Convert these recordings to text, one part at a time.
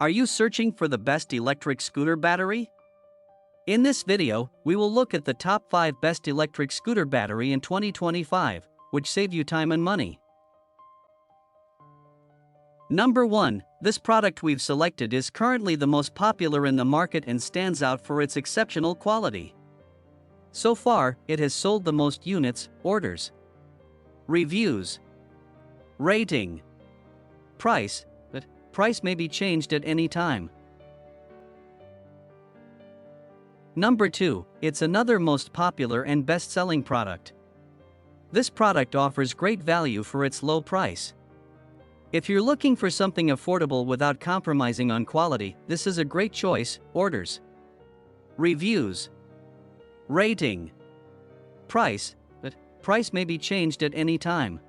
Are you searching for the best electric scooter battery? In this video, we will look at the top 5 best electric scooter battery in 2025, which save you time and money. Number 1. This product we've selected is currently the most popular in the market and stands out for its exceptional quality. So far, it has sold the most units, orders. Reviews. Rating. Price, but price may be changed at any time. Number 2, it's another most popular and best-selling product. This product offers great value for its low price. If you're looking for something affordable without compromising on quality, this is a great choice. Orders. Reviews. Rating. Price, but price may be changed at any time.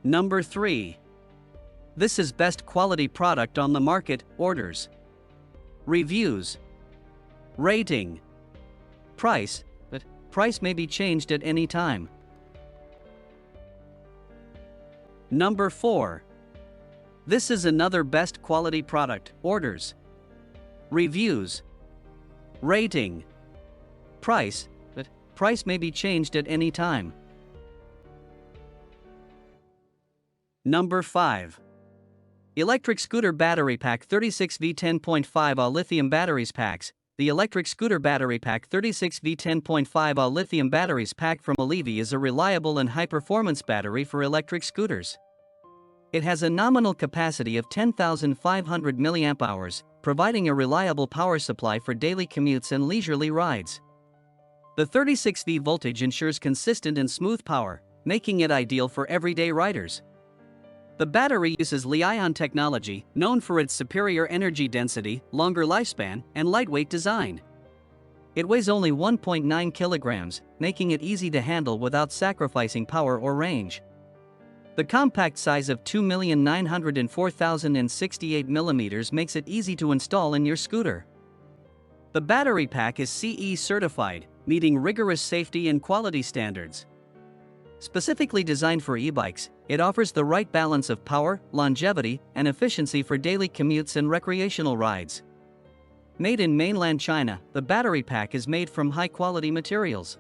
Number 3. This is best quality product on the market. Orders. Reviews. Rating. Price, but price may be changed at any time. Number 4. This is another best quality product. Orders. Reviews. Rating. Price, but price may be changed at any time. Number 5. Electric Scooter Battery Pack 36V 10.5 Ah Lithium Batteries Packs. The Electric Scooter Battery Pack 36V 10.5 Ah Lithium Batteries Pack from Ebike is a reliable and high-performance battery for electric scooters. It has a nominal capacity of 10,500 mAh, providing a reliable power supply for daily commutes and leisurely rides. The 36V voltage ensures consistent and smooth power, making it ideal for everyday riders. The battery uses Li-ion technology, known for its superior energy density, longer lifespan, and lightweight design. It weighs only 1.9 kilograms, making it easy to handle without sacrificing power or range. The compact size of 2,904,068 mm makes it easy to install in your scooter. The battery pack is CE certified, meeting rigorous safety and quality standards. Specifically designed for e-bikes, it offers the right balance of power, longevity, and efficiency for daily commutes and recreational rides. Made in mainland China, the battery pack is made from high-quality materials.